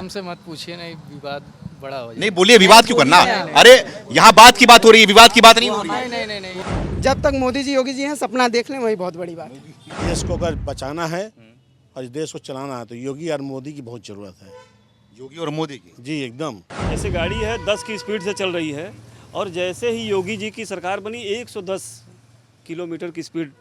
हमसे मत पूछिए, नहीं विवाद बड़ा हो नहीं जाएगा। बोलिए, विवाद क्यों करना? अरे यहाँ बात की बात हो रही है, विवाद की बात नहीं हो रही है। नहीं। जब तक मोदी जी योगी जी हैं सपना देख लें वही बहुत बड़ी बात है। देश को अगर बचाना है और इस देश को चलाना है तो योगी और मोदी की बहुत ज़रूरत है। योगी और मोदी की। जी एकदम। जैसे गाड़ी है 10 की स्पीड से चल रही है और जैसे ही योगी जी की सरकार बनी 110 किलोमीटर की स्पीड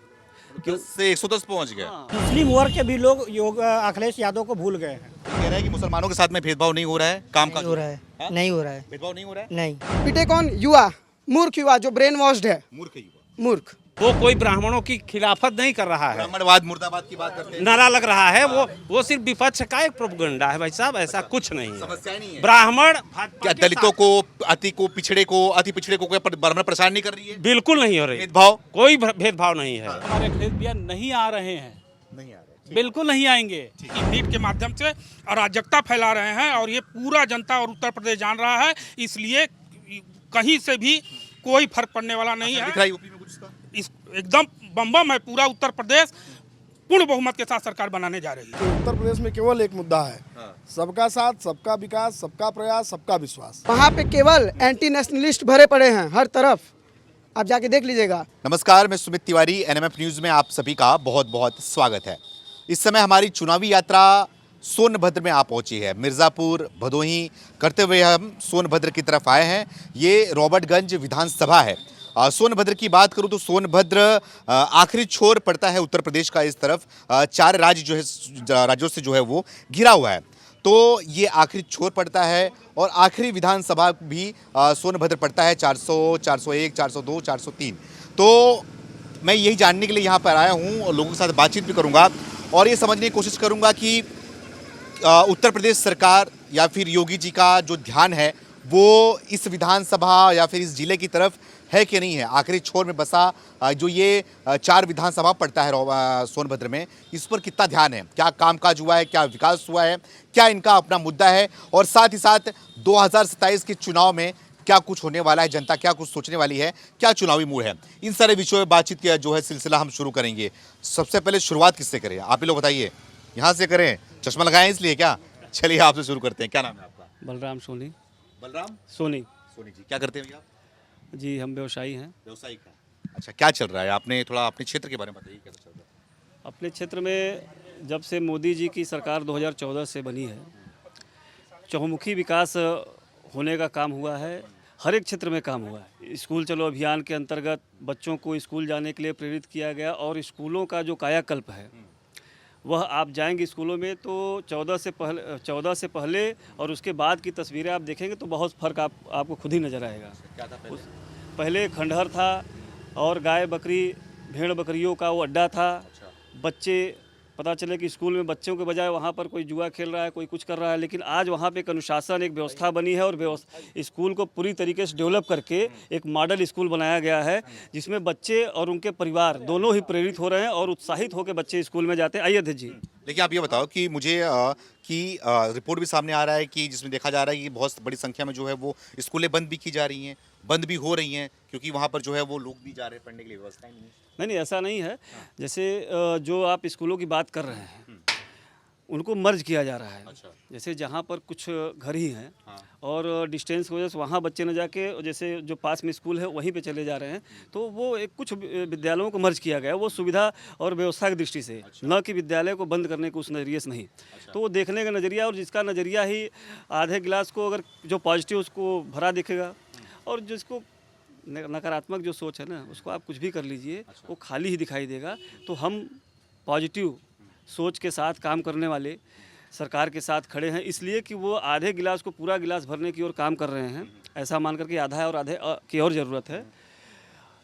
10 से 110 पहुंच गया। मुस्लिम वर्ग के भी लोग अखिलेश यादव को भूल गए हैं। कह रहा है कि मुसलमानों के साथ में भेदभाव नहीं हो रहा है, काम का हो रहा है, नहीं हो रहा है, भेदभाव नहीं हो रहा है। नहीं। पिटे कौन? युवा, मूर्ख युवा जो ब्रेन वॉश्ड है। मूर्ख युवा, मूर्ख। वो कोई ब्राह्मणों की खिलाफत नहीं कर रहा है, ब्राह्मणवाद मुर्दाबाद की बात करते हैं। नारा लग रहा है। वो सिर्फ विपक्ष का एक प्रोपगेंडा है भाई साहब, ऐसा कुछ नहीं है। समस्या नहीं है। ब्राह्मण क्या दलितों को, अति पिछड़े को कोई ब्राह्मण परेशान नहीं कर रही है? बिल्कुल नहीं हो रही, भेदभाव कोई भेदभाव नहीं है। हमारे अखिलेश भैया नहीं आ रहे हैं, नहीं आ रहे। बिल्कुल नहीं आएंगे। नीट के माध्यम से अराजकता फैला रहे हैं और ये पूरा जनता और उत्तर प्रदेश जान रहा है, इसलिए कहीं से भी कोई फर्क पड़ने वाला नहीं दिख रहा है यूपी में कुछ इसका? इस एकदम बम है। पूरा उत्तर प्रदेश पूर्ण बहुमत के साथ सरकार बनाने जा रही है। उत्तर प्रदेश में केवल एक मुद्दा है, सबका साथ, सबका विकास, सबका प्रयास, सबका विश्वास। वहाँ पे केवल एंटी नेशनलिस्ट भरे पड़े हैं हर तरफ, आप जाके देख लीजिएगा। नमस्कार, मैं सुमित तिवारी, एनएमएफ न्यूज़ में आप सभी का बहुत बहुत स्वागत है। इस समय हमारी चुनावी यात्रा सोनभद्र में आ पहुंची है। मिर्ज़ापुर भदोही करते हुए हम सोनभद्र की तरफ आए हैं। ये रॉबर्टगंज विधानसभा है। सोनभद्र की बात करूं तो सोनभद्र आखिरी छोर पड़ता है उत्तर प्रदेश का। इस तरफ 4 राज्य जो है, राज्यों से जो है वो घिरा हुआ है, तो ये आखिरी छोर पड़ता है। और आखिरी विधानसभा भी सोनभद्र पड़ता है, 400, 401, 402, 403। तो मैं यही जानने के लिए यहाँ पर आया हूँ और लोगों के साथ बातचीत भी करूँगा और ये समझने की कोशिश करूँगा कि उत्तर प्रदेश सरकार या फिर योगी जी का जो ध्यान है वो इस विधानसभा या फिर इस जिले की तरफ है कि नहीं है। आखिरी छोर में बसा जो ये 4 विधानसभा पड़ता है सोनभद्र में, इस पर कितना ध्यान है, क्या कामकाज हुआ है, क्या विकास हुआ है, क्या इनका अपना मुद्दा है, और साथ ही साथ 2027 के चुनाव में क्या कुछ होने वाला है, जनता क्या कुछ सोचने वाली है, क्या चुनावी मूड है। इन सारे विषयों में बातचीत का जो है सिलसिला हम शुरू करेंगे। सबसे पहले शुरुआत किससे करें, आप ही लोग बताइए। यहाँ से करें? चश्मा लगाएं इसलिए क्या? चलिए आपसे शुरू करते हैं। क्या नाम है आपका? बलराम सोनी। बलराम सोनी सोनी जी, क्या करते हैं भैया? जी, हम व्यवसायी हैं। व्यवसायिक है। अच्छा, क्या चल रहा है? आपने थोड़ा अपने क्षेत्र के बारे में बताइए, क्या चल रहा है? अपने क्षेत्र में जब से मोदी जी की सरकार 2014 से बनी है, चहुमुखी विकास होने का काम हुआ है। हर एक क्षेत्र में काम हुआ है। स्कूल चलो अभियान के अंतर्गत बच्चों को स्कूल जाने के लिए प्रेरित किया गया और स्कूलों का जो कायाकल्प है वह आप जाएंगे स्कूलों में तो 14 से पहले और उसके बाद की तस्वीरें आप देखेंगे तो बहुत फ़र्क आपको खुद ही नज़र आएगा। क्या था पहले? पहले खंडहर था और गाय बकरी भेड़ बकरियों का वो अड्डा था। बच्चे पता चले कि स्कूल में बच्चों के बजाय वहाँ पर कोई जुआ खेल रहा है, कोई कुछ कर रहा है, लेकिन आज वहाँ पे एक अनुशासन, एक व्यवस्था बनी है और स्कूल को पूरी तरीके से डेवलप करके एक मॉडल स्कूल बनाया गया है जिसमें बच्चे और उनके परिवार दोनों ही प्रेरित हो रहे हैं और उत्साहित होकर बच्चे स्कूल में जाते हैं। आइए अध्यक्ष जी। लेकिन आप ये बताओ कि मुझे रिपोर्ट भी सामने आ रहा है कि जिसमें देखा जा रहा है कि बहुत बड़ी संख्या में जो है वो स्कूलें बंद भी की जा रही हैं, बंद भी हो रही हैं, क्योंकि वहाँ पर जो है वो लोग भी जा रहे हैं पढ़ने के लिए, व्यवस्था नहीं है। नहीं, ऐसा नहीं है। जैसे जो आप स्कूलों की बात कर रहे हैं उनको मर्ज किया जा रहा है। अच्छा। जैसे जहाँ पर कुछ घर ही हैं और डिस्टेंस की वजह से वहाँ बच्चे न जाके जैसे जो पास में स्कूल है वहीं पे चले जा रहे हैं, तो वो एक कुछ विद्यालयों को मर्ज किया गया, वो सुविधा और व्यवस्था की दृष्टि से। अच्छा। न कि विद्यालय को बंद करने के उस नज़रिए से नहीं। अच्छा। तो वो देखने का नज़रिया, और जिसका नज़रिया ही आधे गिलास को अगर जो पॉजिटिव उसको भरा दिखेगा और जिसको नकारात्मक जो सोच है ना उसको आप कुछ भी कर लीजिए। अच्छा। वो खाली ही दिखाई देगा। तो हम पॉजिटिव सोच के साथ काम करने वाले सरकार के साथ खड़े हैं, इसलिए कि वो आधे गिलास को पूरा गिलास भरने की ओर काम कर रहे हैं। ऐसा मान करके आधा है और आधे की और ज़रूरत है।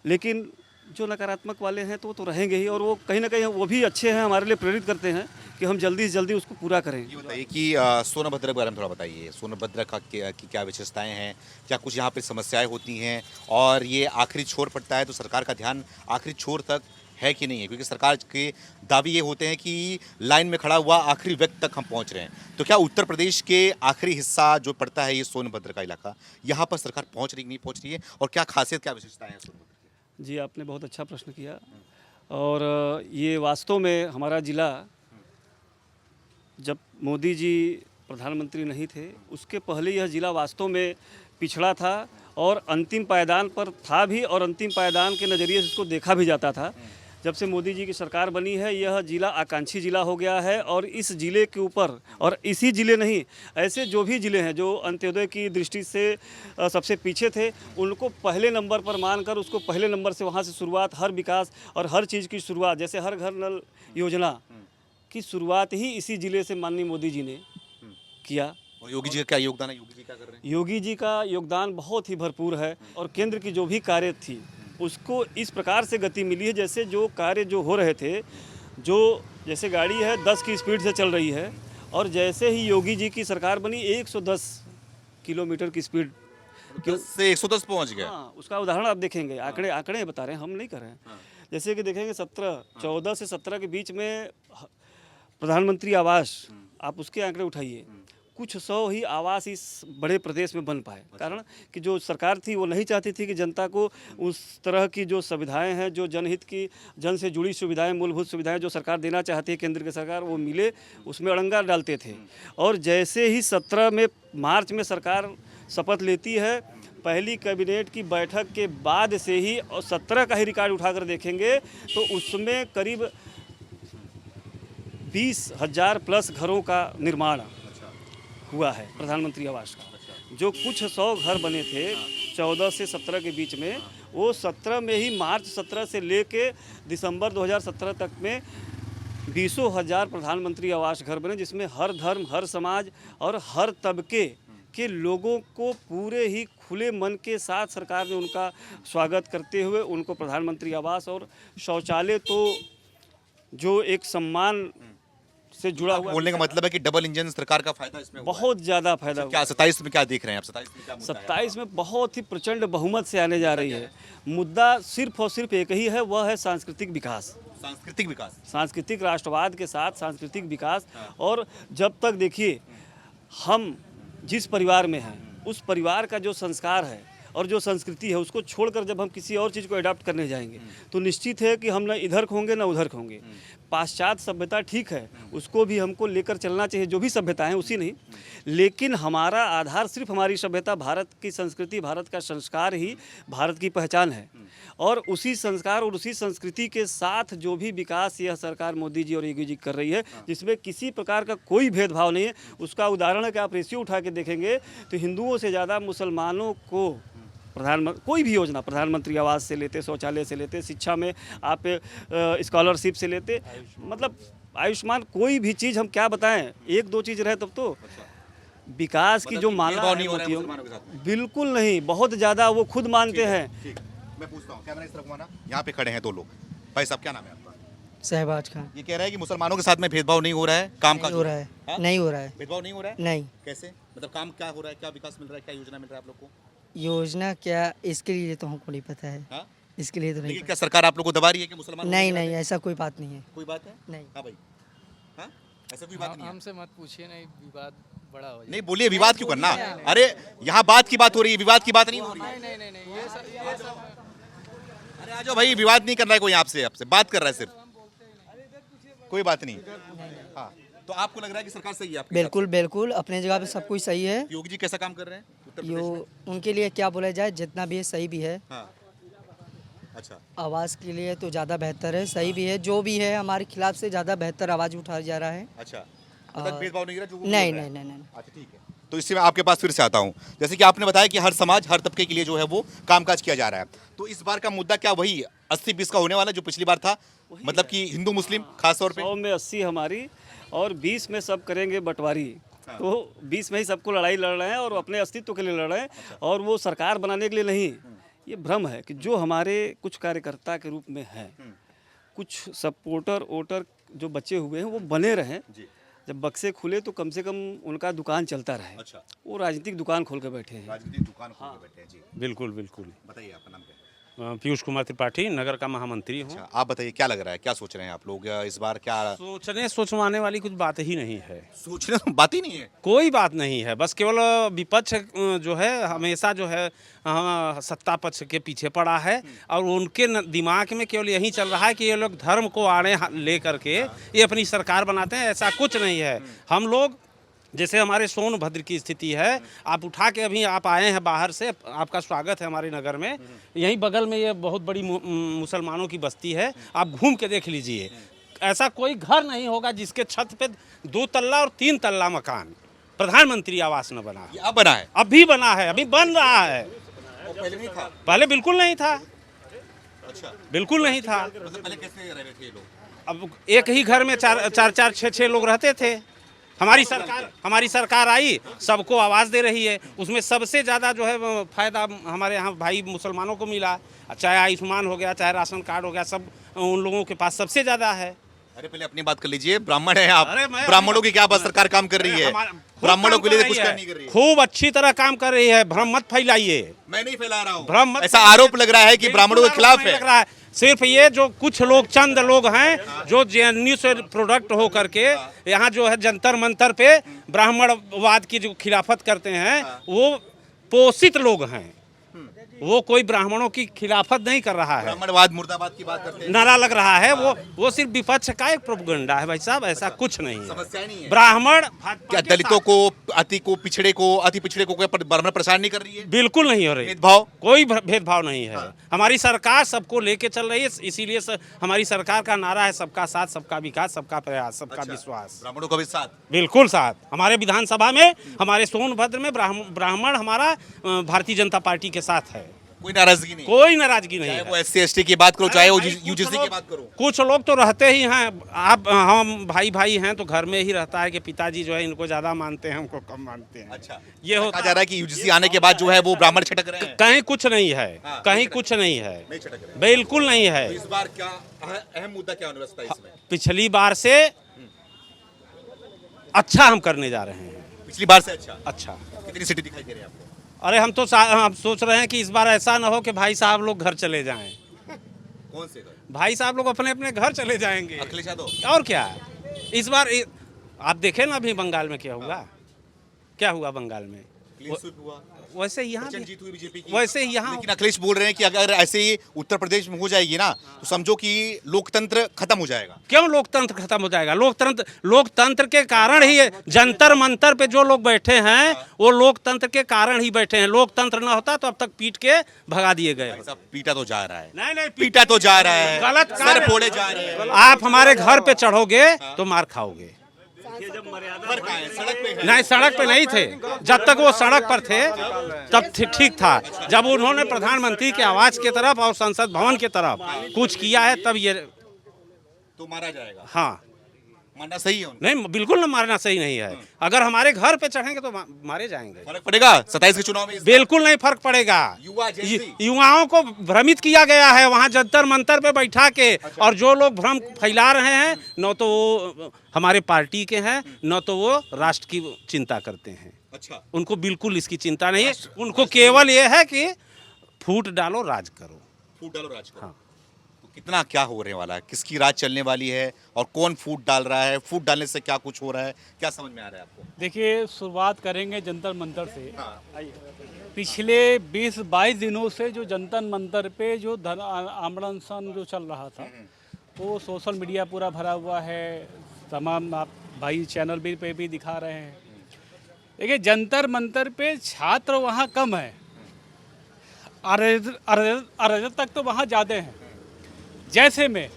लेकिन जो नकारात्मक वाले हैं तो वो तो रहेंगे ही, और वो कहीं ना कहीं वो भी अच्छे हैं, हमारे लिए प्रेरित करते हैं कि हम जल्दी से जल्दी उसको पूरा करें। ये बताइए कि सोनभद्र के बारे में थोड़ा बताइए। सोनभद्र की क्या विशेषताएं हैं, क्या कुछ यहाँ पर समस्याएं होती हैं, और ये आखिरी छोर पड़ता है तो सरकार का ध्यान आखिरी छोर तक है कि नहीं है, क्योंकि सरकार के दावे ये होते हैं कि लाइन में खड़ा हुआ आखिरी व्यक्ति तक हम पहुंच रहे हैं। तो क्या उत्तर प्रदेश के आखिरी हिस्सा जो पड़ता है ये सोनभद्र का इलाका, यहाँ पर सरकार पहुंच रही नहीं पहुंच रही है, और क्या खासियत, क्या विशेषताएं हैं सोनभद्र की? जी, आपने बहुत अच्छा प्रश्न किया। और ये वास्तव में हमारा ज़िला जब मोदी जी प्रधानमंत्री नहीं थे, उसके पहले यह ज़िला वास्तव में पिछड़ा था और अंतिम पायदान पर था भी, और अंतिम पायदान के नज़रिए से इसको देखा भी जाता था। जब से मोदी जी की सरकार बनी है, यह ज़िला आकांक्षी ज़िला हो गया है और इस ज़िले के ऊपर, और इसी ज़िले नहीं, ऐसे जो भी ज़िले हैं जो अंत्योदय की दृष्टि से सबसे पीछे थे, उनको पहले नंबर पर मानकर उसको पहले नंबर से वहाँ से शुरुआत, हर विकास और हर चीज़ की शुरुआत, जैसे हर घर नल योजना की शुरुआत ही इसी ज़िले से माननीय मोदी जी ने किया। और योगी जी का क्या योगदान है, योगी जी क्या कर रहे हैं? योगी जी का योगदान बहुत ही भरपूर है और केंद्र की जो भी कार्य थी उसको इस प्रकार से गति मिली है, जैसे जो कार्य जो हो रहे थे, जो जैसे गाड़ी है 10 की स्पीड से चल रही है, और जैसे ही योगी जी की सरकार बनी 110 किलोमीटर की स्पीड 10 से 110 पहुंच गया। हाँ, उसका उदाहरण आप देखेंगे, आंकड़े बता रहे हैं, हम नहीं कर रहे हैं। जैसे कि देखेंगे 14 से 17 के बीच में प्रधानमंत्री आवास, आप उसके आंकड़े उठाइए, कुछ 100 ही आवास इस बड़े प्रदेश में बन पाए। कारण कि जो सरकार थी वो नहीं चाहती थी कि जनता को उस तरह की जो सुविधाएं हैं, जो जनहित की, जन से जुड़ी सुविधाएं, मूलभूत सुविधाएं जो सरकार देना चाहती है, केंद्र की सरकार, वो मिले, उसमें अड़ंगा डालते थे। और जैसे ही 17 में मार्च में सरकार शपथ लेती है, पहली कैबिनेट की बैठक के बाद से ही, और 17 का ही रिकॉर्ड उठाकर देखेंगे तो उसमें करीब 20,000 प्लस घरों का निर्माण हुआ है प्रधानमंत्री आवास का। जो कुछ 100 घर बने थे 14 से 17 के बीच में, वो 17 में ही, मार्च 17 से लेके दिसंबर 2017 तक में 20,000 प्रधानमंत्री आवास घर बने, जिसमें हर धर्म, हर समाज और हर तबके के लोगों को पूरे ही खुले मन के साथ सरकार ने उनका स्वागत करते हुए उनको प्रधानमंत्री आवास और शौचालय, तो जो एक सम्मान से जुड़ा हुआ, बोलने का मतलब है कि डबल इंजन सरकार का फायदा इसमें हुआ है। बहुत ज़्यादा फायदा हुआ। क्या 27 में क्या देख रहे हैं आप? 27 में क्या मुद्दा है? 27 में बहुत ही प्रचंड बहुमत से आने जा रही है। मुद्दा सिर्फ और सिर्फ एक ही है, वह है सांस्कृतिक विकास, सांस्कृतिक विकास, सांस्कृतिक राष्ट्रवाद के साथ सांस्कृतिक विकास। और जब तक देखिए हम जिस परिवार में हैं, उस परिवार का जो संस्कार है और जो संस्कृति है, उसको छोड़कर जब हम किसी और चीज़ को अडॉप्ट करने जाएंगे तो निश्चित है कि हम ना इधर होंगे ना उधर होंगे। पाश्चात्य सभ्यता ठीक है, उसको भी हमको लेकर चलना चाहिए, जो भी सभ्यता है उसी नहीं, लेकिन हमारा आधार सिर्फ हमारी सभ्यता, भारत की संस्कृति, भारत का संस्कार ही भारत की पहचान है। और उसी संस्कार और उसी संस्कृति के साथ जो भी विकास यह सरकार मोदी जी और योगी जी कर रही है, जिसमें किसी प्रकार का कोई भेदभाव नहीं है, उसका उदाहरण है कि आप रेशियो उठा के देखेंगे तो हिंदुओं से ज़्यादा मुसलमानों को कोई भी योजना, प्रधानमंत्री आवास से लेते, शौचालय से लेते, शिक्षा में आप स्कॉलरशिप से लेते, मतलब आयुष्मान, कोई भी चीज़ हम क्या बताएं, एक दो चीज़ रहे तब तो विकास की जो माला है, बिल्कुल नहीं, बहुत ज़्यादा वो खुद मानते हैं। मैं पूछता हूँ, कैमरा इस तरफ घुमाना। यहाँ पे खड़े हैं दो लोग। भाई साहब, क्या नाम है आपका? शहबाज खान। ये कह रहा है कि मुसलमानों के साथ में भेदभाव नहीं हो रहा है, काम नहीं हो रहा है, हाँ? नहीं हो रहा है, भेदभाव नहीं हो रहा है? नहीं। कैसे मतलब काम क्या हो रहा है, क्या विकास मिल रहा है, क्या योजना मिल रहा है आप लोग को? योजना क्या, इसके लिए तो हमको नहीं पता है। हाँ? इसके लिए तो नहीं लेकिन क्या सरकार आप लोग को दबा रही है कि मुसलमान पता। नहीं नहीं, ऐसा कोई बात नहीं है। कोई बात है? नहीं। हाँ भाई, हाँ ऐसा कोई बात नहीं है? हमसे मत पूछिए, नहीं विवाद बड़ा हो जाए। नहीं बोलिए, विवाद क्यों करना? अरे यहाँ बात की बात हो रही है, विवाद की बात नहीं हो रही है। नहीं ये सब अरे आ जाओ भाई, विवाद नहीं कर रहा है कोई आपसे बात कर रहा है सिर्फ, कोई बात नहीं। हाँ, तो आपको लग रहा है कि सरकार सही है आपके बिल्कुल बिल्कुल, अपने जगह पे सब कुछ सही है। हिसाब से? योगी जी कैसा काम कर रहे हैं उत्तर प्रदेश यो में? उनके लिए क्या बोला जाए, जितना भी है सही भी है। हाँ, अच्छा, आवाज़ के लिए तो ज़्यादा बेहतर है, सही भी है। जो भी है हमारे खिलाफ से ज़्यादा बेहतर आवाज़ उठाया जा रहा है। अच्छा, मतलब भेदभाव नहीं हो रहा जो वो नहीं बोल रहा नहीं है? नहीं नहीं। अच्छा ठीक है, तो इससे मैं आपके पास फिर से आता हूँ। जैसे कि आपने बताया कि हर समाज, हर तबके के लिए जो है वो कामकाज किया जा रहा है, तो इस बार का मुद्दा क्या वही 80-20 का होने वाला जो पिछली बार था, मतलब कि हिंदू मुस्लिम खास तौर पे? 100 में 80 हमारी और 20 में सब करेंगे बंटवारी। तो 20 में ही सबको लड़ाई लड़ रहे हैं और अपने अस्तित्व के लिए लड़ रहे हैं, और वो सरकार बनाने के लिए नहीं। ये भ्रम है कि जो हमारे कुछ कार्यकर्ता के रूप में हैं, कुछ सपोर्टर वोटर जो बचे हुए हैं, वो बने रहें। जब बक्से खुले तो कम से कम उनका दुकान चलता रहे। अच्छा, वो राजनीतिक दुकान खोल के बैठे हैं। राजनीतिक दुकान खोल के बैठे हैं जी। बिल्कुल बिल्कुल। बताइए आपका नाम क्या है? पीयूष कुमार त्रिपाठी, नगर का महामंत्री हूँ। अच्छा, आप बताइए क्या लग रहा है, क्या सोच रहे हैं आप लोग इस बार? क्या सोचवाने वाली कुछ बात ही नहीं है, सोचने तो बात ही नहीं है। कोई बात नहीं है, बस केवल विपक्ष जो है हमेशा जो है सत्ता पक्ष के पीछे पड़ा है, और उनके दिमाग में केवल यही चल रहा है कि ये लोग धर्म को आड़े ले करके ये अपनी सरकार बनाते हैं। ऐसा कुछ नहीं है। हम लोग जैसे हमारे सोनभद्र की स्थिति है, आप उठा के अभी आप आए हैं बाहर से, आपका स्वागत है हमारे नगर में। यहीं बगल में ये बहुत बड़ी मुसलमानों की बस्ती है, आप घूम के देख लीजिए। ऐसा कोई घर नहीं होगा जिसके छत पे 2 तल्ला और 3 तल्ला मकान प्रधानमंत्री आवास न बना। ये अब बना है? अभी बना है, अभी बन रहा है। पहले नहीं था? पहले बिल्कुल नहीं था। अच्छा, बिल्कुल नहीं था। मतलब पहले कैसे रह रहे थे ये लोग? अब एक ही घर में 4-4, 6-6 लोग रहते थे। हमारी सरकार आई, सबको आवास दे रही है। उसमें सबसे ज़्यादा जो है फायदा हमारे यहाँ भाई मुसलमानों को मिला। चाहे आयुष्मान हो गया, चाहे राशन कार्ड हो गया, सब उन लोगों के पास सबसे ज़्यादा है। अरे पहले अपनी बात कर लीजिए, ब्राह्मण है आप। अरे मैं- ब्राह्मणों की क्या बात सरकार काम कर रही है? ब्राह्मणों के लिए कुछ है, नहीं कर रही है। खूब अच्छी तरह काम कर रही है। भ्रम मत फैलाइए। मैं नहीं फैला रहा भ्रम हूँ, मत ऐसा आरोप लग रहा है कि ब्राह्मणों के खिलाफ लग है। रहा है। सिर्फ ये जो कुछ लोग, चंद लोग हैं जो जेएनयू से प्रोडक्ट हो करके यहाँ जो है जंतर मंतर पे ब्राह्मणवाद की जो खिलाफत करते हैं, वो पोषित लोग हैं। वो कोई ब्राह्मणों की खिलाफत नहीं कर रहा है। ब्राह्मणवाद मुर्दाबाद की बात करते हैं। नारा लग रहा है, वो सिर्फ विपक्ष का एक प्रोपगेंडा है भाई साहब, ऐसा कुछ नहीं है। समस्या नहीं है। ब्राह्मण क्या दलितों को, अति पिछड़े को कोई ब्राह्मण परेशान नहीं कर रही है? बिल्कुल नहीं हो रही। भेदभाव? कोई भेदभाव नहीं है। हमारी सरकार सबको लेके चल रही है, इसीलिए हमारी सरकार का नारा है सबका साथ, सबका विकास, सबका प्रयास, सबका विश्वास। ब्राह्मणों का भी साथ? बिल्कुल साथ। हमारे विधानसभा में, हमारे सोनभद्र में ब्राह्मण हमारा भारतीय जनता पार्टी के साथ है। कोई नाराजगी नहीं? कोई नाराजगी नहीं चाहे है। वो SC ST की बात करो, चाहे वो भाई, कुछ UGC की लोग- बात करो। कुछ लोग तो रहते ही हैं। आप हम भाई हैं तो घर में ही रहता है कि पिताजी जो है इनको ज्यादा मानते हैं, हमको कम मानते हैं। अच्छा, ये होता कहा जा रहा है कि UGC आने के बाद जो है वो ब्राह्मण छटक रहे हैं। कहीं कुछ नहीं है। हाँ, कहीं कुछ नहीं है। नहीं छटक रहे। बिल्कुल नहीं है। तो इस बार क्या अहम मुद्दा क्या होने वाला है इसमें? पिछली बार से अच्छा हम करने जा रहे हैं। पिछली बार से अच्छा? कितनी सीटें दिखाई दे रही है आपको? अरे हम सोच रहे हैं कि इस बार ऐसा ना हो कि भाई साहब लोग घर चले जाएं। कौन से घर? भाई साहब लोग अपने अपने घर चले जाएंगे। अखिलेश यादव? और क्या इस बार आप देखें ना अभी बंगाल में क्या हुआ। क्या हुआ बंगाल में? क्लीन स्वीप हुआ, वैसे यहाँ प्रचंड भी- जीत हुई बीजेपी की। वैसे यहाँ लेकिन अखिलेश बोल रहे हैं कि अगर ऐसे ही उत्तर प्रदेश में हो जाएगी ना, तो समझो कि लोकतंत्र खत्म हो जाएगा। क्यों लोकतंत्र खत्म हो जाएगा? लोकतंत्र के कारण ही जंतर मंतर पे जो लोग बैठे हैं वो लोकतंत्र के कारण ही बैठे हैं। लोकतंत्र ना होता तो अब तक पीट के भगा दिए गए। भाई साहब, पीटा तो जा रहा है, नहीं पीटा तो जा रहा है, गलत सर कार्य- फोड़े जा रहे हैं। आप हमारे घर पे चढ़ोगे तो मार खाओगे। फर्क कहाँ है? सड़क पे है। नहीं, सड़क पे नहीं थे। जब तक वो सड़क पर थे तब ठीक था। जब उन्होंने प्रधानमंत्री के आवास की तरफ और संसद भवन की तरफ कुछ किया है तब ये तो मारा जाएगा। हाँ मारना सही है उनको? नहीं, बिल्कुल ना मारना सही नहीं है। अगर हमारे घर पे चढ़ेंगे तो मारे जाएंगे। फर्क पड़ेगा 27 के चुनाव में इस बार? बिल्कुल नहीं फर्क पड़ेगा। युवा जैसी? युवाओं को भ्रमित किया गया है वहाँ जंतर मंतर पे बैठा के। और जो लोग भ्रम फैला रहे हैं न तो वो हमारे पार्टी के हैं न तो वो राष्ट्र की चिंता करते हैं। अच्छा, उनको बिल्कुल इसकी चिंता नहीं है। उनको केवल ये है कि फूट डालो राज करो। फूट डालो राज करो। हाँ। तो कितना क्या होने वाला है? किसकी राज चलने वाली है और कौन फूट डाल रहा है? फूट डालने से क्या कुछ हो रहा है? क्या समझ में आ रहा है आपको? देखिए, शुरुआत करेंगे जंतर मंतर से। पिछले 20-22 दिनों से जो जंतर मंतर पे जो आमरण जो चल रहा था वो सोशल मीडिया पूरा भरा हुआ है। तमाम आप भाई चैनल पे भी दिखा रहे हैं। देखिए, जंतर मंतर पे छात्र वहाँ कम है, अराजक तक तो वहाँ ज़्यादा हैं। जैसे में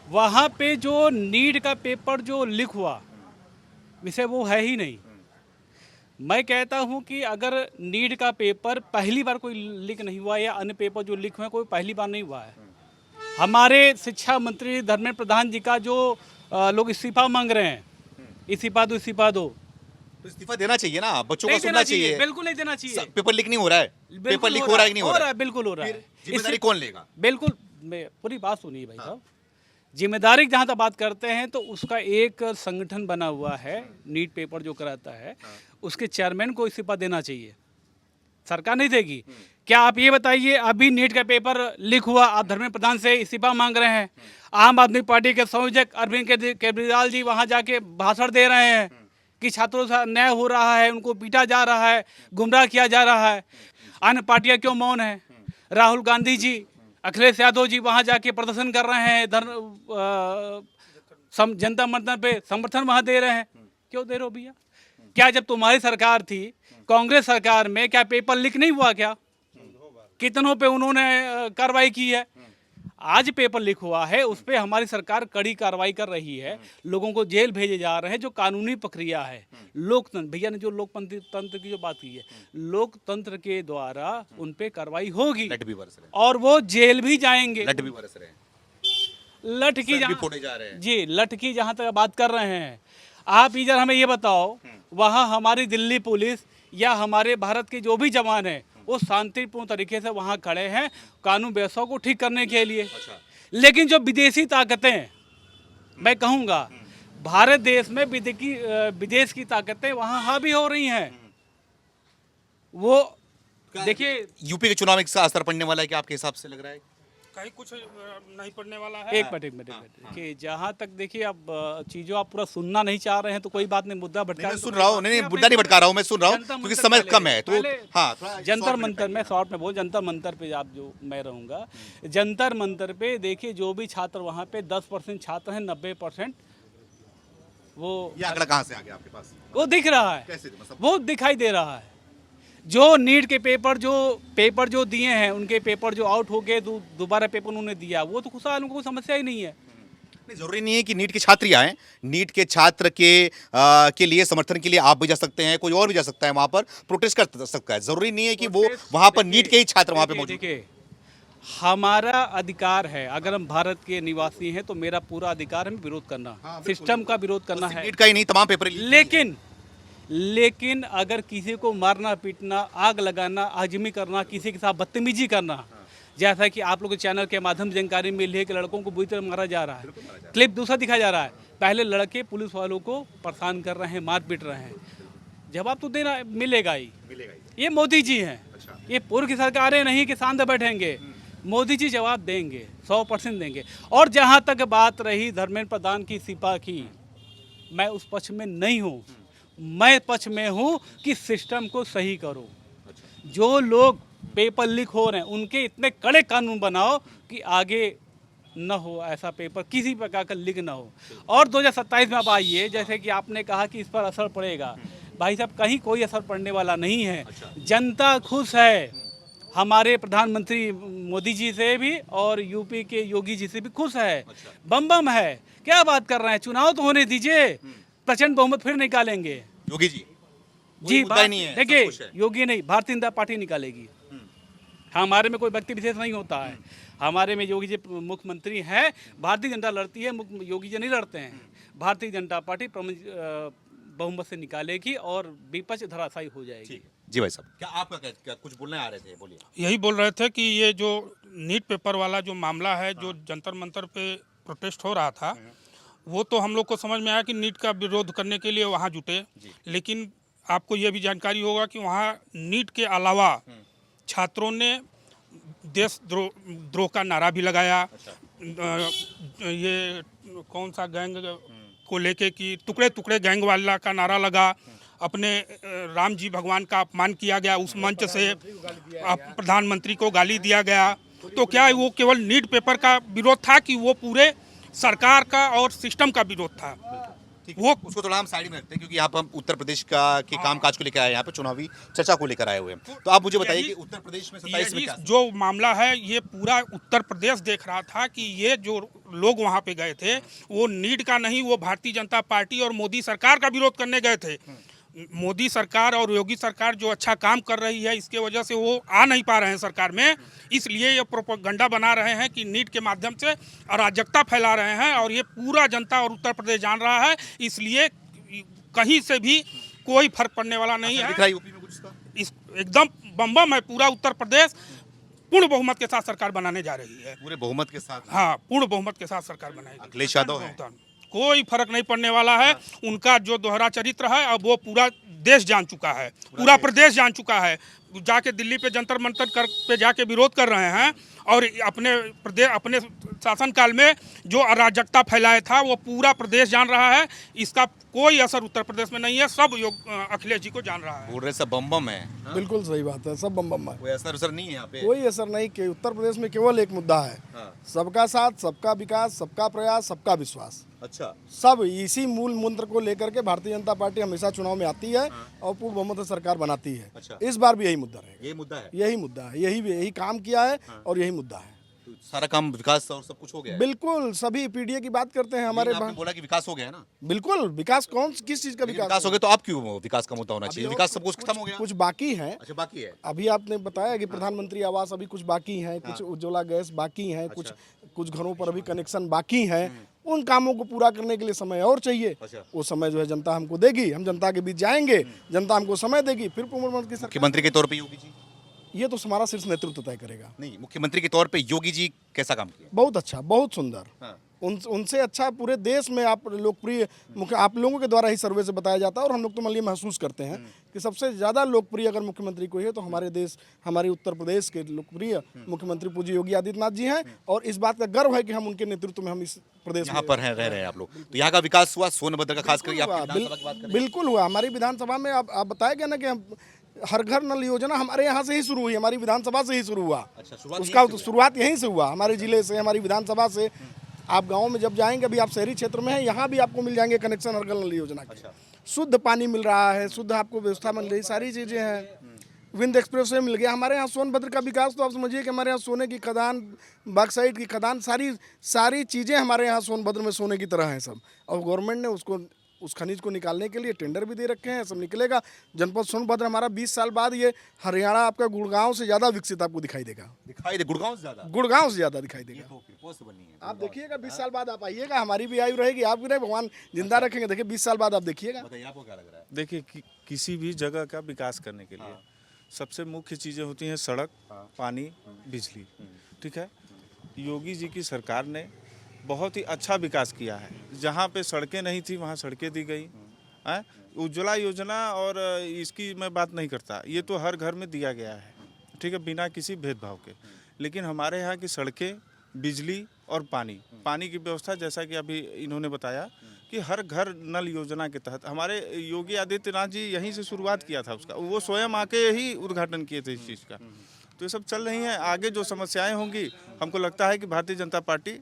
वहाँ पे जो नीट का पेपर जो लीक हुआ विषय वो है ही नहीं। मैं कहता हूँ कि अगर नीट का पेपर पहली बार कोई लीक नहीं हुआ या अन्य पेपर जो लीक हुए कोई पहली बार नहीं हुआ है। हमारे शिक्षा मंत्री धर्मेंद्र प्रधान जी का जो लोग इस्तीफा मांग रहे हैं, इस्तीफा दो। तो इस्तीफा देना चाहिए ना, बच्चों का नहीं सुनना देना चाहिए। बिल्कुल नहीं देना चाहिए। पेपर लीक नहीं हो रहा है? पेपर लीक हो रहा है कि नहीं हो रहा है? बिल्कुल हो रहा है। जिम्मेदारी कौन लेगा? बिल्कुल, मैं पूरी बात सुनिए भाई साहब। जिम्मेदारी जहाँ तक बात करते हैं तो उसका एक संगठन बना हुआ है, नीट पेपर जो कराता है, उसके चेयरमैन को इस्तीफा देना चाहिए। सरकार नहीं देगी। क्या आप ये बताइए, अभी नीट का पेपर लीक हुआ, आप धर्मेंद्र प्रधान से इस्तीफा मांग रहे हैं। आम आदमी पार्टी के संयोजक अरविंद केजरीवाल जी वहाँ जाके भाषण दे रहे हैं कि छात्रों से अन्याय हो रहा है, उनको पीटा जा रहा है, गुमराह किया जा रहा है। अन्य पार्टियाँ क्यों मौन है? राहुल गांधी जी, अखिलेश यादव जी वहाँ जाके प्रदर्शन कर रहे हैं, जनता मंथन पे समर्थन वहाँ दे रहे हैं। क्यों दे रहे हो भैया? क्या जब तुम्हारी सरकार थी, कांग्रेस सरकार में, क्या पेपर लीक नहीं हुआ? क्या कितनों पे उन्होंने कार्रवाई की है? आज पेपर लीक हुआ है, उस पर हमारी सरकार कड़ी कार्रवाई कर रही है, लोगों को जेल भेजे जा रहे हैं। जो कानूनी प्रक्रिया है, लोकतंत्र, भैया ने जो लोकतंत्र की जो बात की है, लोकतंत्र के द्वारा उन पे कार्रवाई होगी लठ भी बरस रहे और वो जेल भी जाएंगे। लठ भी बरस रहे हैं, लठ की सर भी फोड़े जा रहे हैं। जी, लठ की जहाँ तक बात कर रहे हैं, आप इधर हमें ये बताओ, वहाँ हमारी दिल्ली पुलिस या हमारे भारत के जो भी जवान हैं वो शांतिपूर्ण तरीके से वहाँ खड़े हैं कानून व्यवस्था को ठीक करने के लिए। लेकिन जो विदेशी ताकतें, मैं कहूँगा भारत देश में विदेश की ताकतें वहाँ हावी हो रही हैं। वो देखिए, यूपी के चुनाव में इसका असर पड़ने वाला है क्या आपके हिसाब से लग रहा है? कहीं कुछ नहीं पड़ने वाला है। एक मिनट कि जहाँ तक देखिए, अब चीज़ों आप पूरा सुनना नहीं चाह रहे हैं तो कोई बात नहीं, मुद्दा भटका, मैं सुन रहा हूँ, नहीं मुद्दा नहीं भटका रहा हूँ, मैं सुन रहा हूँ क्योंकि समय कम है। तो हाँ, जंतर मंतर में शॉर्ट में बोल, जंतर मंतर पे आप जो मैं रहूँगा, जंतर मंतर पे देखिए जो भी छात्र वहाँ पे 10% छात्र हैं, 90% वो, ये आंकड़ा कहाँ से आ गया आपके पास? वो दिख रहा है, कैसे मतलब? वो दिखाई दे रहा है। जो नीट के पेपर जो दिए हैं, उनके पेपर जो आउट हो गए, दोबारा पेपर उन्होंने दिया, वो तो खुशहाल, उनको कोई समस्या ही नहीं है। नहीं, जरूरी नहीं है कि नीट के छात्र ही आए। नीट के छात्र के लिए समर्थन के लिए आप भी जा सकते हैं, कोई और भी जा सकता है, वहां पर प्रोटेस्ट कर सकता है। जरूरी नहीं है कि वो वहां पर नीट के ही छात्र वहां पे मौजूद। देखिए, हमारा अधिकार है, अगर हम भारत के निवासी हैं तो मेरा पूरा अधिकार है विरोध करना, सिस्टम का विरोध करना है। नीट का ही नहीं, तमाम पेपर। लेकिन अगर किसी को मारना पीटना, आग लगाना, आजमी करना, किसी के साथ बदतमीजी करना, जैसा कि आप लोग के चैनल के माध्यम से जानकारी मिली है कि लड़कों को बुरी तरह मारा जा रहा है, क्लिप दूसरा दिखाया जा रहा है, पहले लड़के पुलिस वालों को परेशान कर रहे हैं, मार पीट रहे हैं, जवाब तो देना मिलेगा ही। ये मोदी जी हैं, ये पूर्व की सरकारें नहीं कि शांत बैठेंगे, मोदी जी जवाब देंगे, 100% देंगे। और जहाँ तक बात रही धर्मेंद्र प्रधान की सिपा की, मैं उस पक्ष में नहीं हूँ, मैं पक्ष में हूँ कि सिस्टम को सही करो। जो लोग पेपर लीक हो रहे हैं उनके इतने कड़े कानून बनाओ कि आगे न हो ऐसा पेपर, किसी प्रकार का लीक ना हो। और 2027 में आप आइए, जैसे कि आपने कहा कि इस पर असर पड़ेगा, भाई साहब कहीं कोई असर पड़ने वाला नहीं है। जनता खुश है, हमारे प्रधानमंत्री मोदी जी से भी और यूपी के योगी जी से भी खुश है, बम बम है। क्या बात कर रहे हैं, चुनाव तो होने दीजिए, प्रचंड बहुमत फिर निकालेंगे योगी जी जी। नहीं है, देखिए, योगी नहीं, भारतीय जनता पार्टी निकालेगी। हमारे में कोई व्यक्ति विशेष नहीं होता है, हमारे में योगी जी मुख्यमंत्री हैं, भारतीय जनता लड़ती है, योगी जी नहीं लड़ते हैं। भारतीय जनता पार्टी बहुमत से निकालेगी और विपक्ष धराशायी हो जाएगी। जी भाई साहब, क्या आपका क्या कुछ बोलने आ रहे थे? बोलिए। यही बोल रहे थे कि ये जो नीट पेपर वाला जो मामला है, जो जंतर मंतर पे प्रोटेस्ट हो रहा था, वो तो हम लोग को समझ में आया कि नीट का विरोध करने के लिए वहाँ जुटे, लेकिन आपको ये भी जानकारी होगा कि वहाँ नीट के अलावा छात्रों ने देशद्रोह का नारा भी लगाया। ये कौन सा गैंग को लेके कि टुकड़े टुकड़े गैंग वाला का नारा लगा, अपने राम जी भगवान का अपमान किया गया, उस मंच से प्रधानमंत्री को गाली दिया गया। तो क्या वो केवल नीट पेपर का विरोध था कि वो पूरे सरकार का और सिस्टम का विरोध था? वो उसको थोड़ा हम साइड में रखते हैं क्योंकि यहाँ पर हम उत्तर प्रदेश का के कामकाज को लेकर आए, यहाँ पे चुनावी चर्चा को लेकर आए हुए हैं। तो आप मुझे बताइए कि उत्तर प्रदेश में 27 में क्या जो मामला है, ये पूरा उत्तर प्रदेश देख रहा था कि ये जो लोग वहाँ पे गए थे वो नीट का नहीं, वो भारतीय जनता पार्टी और मोदी सरकार का विरोध करने गए थे। मोदी सरकार और योगी सरकार जो अच्छा काम कर रही है, इसके वजह से वो आ नहीं पा रहे हैं सरकार में, इसलिए ये प्रोपेगेंडा बना रहे हैं कि नीट के माध्यम से अराजकता फैला रहे हैं, और ये पूरा जनता और उत्तर प्रदेश जान रहा है, इसलिए कहीं से भी कोई फर्क पड़ने वाला नहीं है। यूपी में कुछ इस एकदम बम है, पूरा उत्तर प्रदेश पूर्ण बहुमत के साथ सरकार बनाने जा रही है। पूरे बहुमत के साथ? हाँ, पूर्ण बहुमत के साथ सरकार बनाएगी। अखिलेश यादव है, कोई फर्क नहीं पड़ने वाला है। उनका जो दोहरा चरित्र है अब वो पूरा देश जान चुका है, पूरा प्रदेश जान चुका है। जाके दिल्ली पे जंतर मंतर पे जाके विरोध कर रहे हैं, और अपने प्रदेश अपने शासनकाल में जो अराजकता फैलाया था वो पूरा प्रदेश जान रहा है। इसका कोई असर उत्तर प्रदेश में नहीं है, सब अखिलेश जी को जान रहा है। बोल रहे सब बम बम है। बिल्कुल सही बात है, सब बम बम है, कोई असर नहीं है यहाँ पे, कोई असर नहीं। कि उत्तर प्रदेश में केवल एक मुद्दा है, सबका साथ, सबका विकास, सबका प्रयास, सबका विश्वास। अच्छा, सब इसी मूल मंत्र को लेकर के भारतीय जनता पार्टी हमेशा चुनाव में आती है और पूर्ण बहुमत से सरकार बनाती है। अच्छा। इस बार भी यही मुद्दा रहेगा, ये मुद्दा है। यही मुद्दा है, यही काम किया है और यही मुद्दा है। तो सारा काम विकास और सब कुछ हो गया है। बिल्कुल, सभी पीडीए की बात करते हैं हमारे आपने बोला कि विकास हो गया है ना, बिल्कुल विकास किस चीज का लेकिन विकास हो गया तो आप क्यों विकास का मुद्दा होना चाहिए? अभी विकास और सब कुछ खत्म हो गया। कुछ बाकी है। अच्छा, बाकी है। अभी आपने बताया कि प्रधानमंत्री आवास अभी कुछ बाकी है, कुछ उज्ज्वला गैस बाकी है, कुछ घरों पर अभी कनेक्शन बाकी है। उन कामों को पूरा करने के लिए समय और चाहिए। अच्छा। वो समय जो है जनता हमको देगी, हम जनता के बीच जाएंगे, जनता हमको समय देगी, फिर मुख्यमंत्री की सरकार। मुख्यमंत्री के तौर पे योगी जी, ये तो हमारा शीर्ष नेतृत्व तय करेगा। नहीं, मुख्यमंत्री के तौर पे योगी जी कैसा काम किया? बहुत अच्छा, बहुत सुंदर। हाँ। उनसे अच्छा पूरे देश में आप लोकप्रिय आप लोगों के द्वारा ही सर्वे से बताया जाता है और हम लोग तो मान लीजिए महसूस करते हैं कि सबसे ज़्यादा लोकप्रिय अगर मुख्यमंत्री कोई है तो हमारे देश, हमारे उत्तर प्रदेश के लोकप्रिय मुख्यमंत्री पूज्य योगी आदित्यनाथ जी हैं। और इस बात का गर्व है कि हम उनके नेतृत्व में हम इस प्रदेश यहाँ पर रह रहे हैं आप लोग, तो यहाँ का विकास हुआ सोनभद्र का, खास करके आपकी विधानसभा की बात करें। बिल्कुल हुआ। हमारी विधानसभा में आप बताया गया ना कि हर घर नल योजना हमारे यहाँ से ही शुरू हुई, हमारी विधानसभा से ही शुरू हुआ। अच्छा, शुरुआत उसका यहीं से शुरुआत यहीं से हुआ, हमारे जिले से, हमारी विधानसभा से। आप गांव में जब जाएंगे, अभी आप शहरी क्षेत्र में हैं, यहाँ भी आपको मिल जाएंगे कनेक्शन हर घर नल योजना के। शुद्ध पानी मिल रहा है, शुद्ध आपको व्यवस्था मिल रही, सारी चीज़ें हैं। विंध्य एक्सप्रेस वे मिल गया। हमारे यहाँ सोनभद्र का विकास तो आप समझिए कि हमारे यहाँ सोने की खदान, बॉक्साइट की खदान, सारी चीज़ें हमारे यहाँ सोनभद्र में सोने की तरह हैं सब। और गवर्नमेंट ने उस खनिज को निकालने के लिए टेंडर भी दे रखे हैं, सब निकलेगा। जनपद सोनभद्र हमारा 20 साल बाद ये हरियाणा आपका गुड़गांव से ज़्यादा विकसित आपको दिखाई देगा। गुड़गांव से ज्यादा, गुड़गांव से ज़्यादा दिखाई देगा। पॉसिबल नहीं है। आप देखिएगा 20 साल बाद आप आइएगा, हमारी भी आयु रहेगी, आप भी रहे, भगवान जिंदा रखेंगे। देखिए 20 साल बाद आप देखिएगा। बताइए आपको क्या लग रहा है? देखिए किसी भी जगह का विकास करने के लिए सबसे मुख्य चीज़ें होती हैं सड़क, पानी, बिजली। ठीक है, योगी जी की सरकार ने बहुत ही अच्छा विकास किया है। जहाँ पे सड़कें नहीं थी वहाँ सड़कें दी गई। उज्ज्वला योजना और इसकी मैं बात नहीं करता, ये तो हर घर में दिया गया है, ठीक है, बिना किसी भेदभाव के। लेकिन हमारे यहाँ की सड़कें, बिजली और पानी की व्यवस्था, जैसा कि अभी इन्होंने बताया कि हर घर नल योजना के तहत हमारे योगी आदित्यनाथ जी यहीं से शुरुआत किया था उसका, वो स्वयं आके ही उद्घाटन किए थे इस चीज़ का। तो ये सब चल रही हैं। आगे जो समस्याएं होंगी, हमको लगता है कि भारतीय जनता पार्टी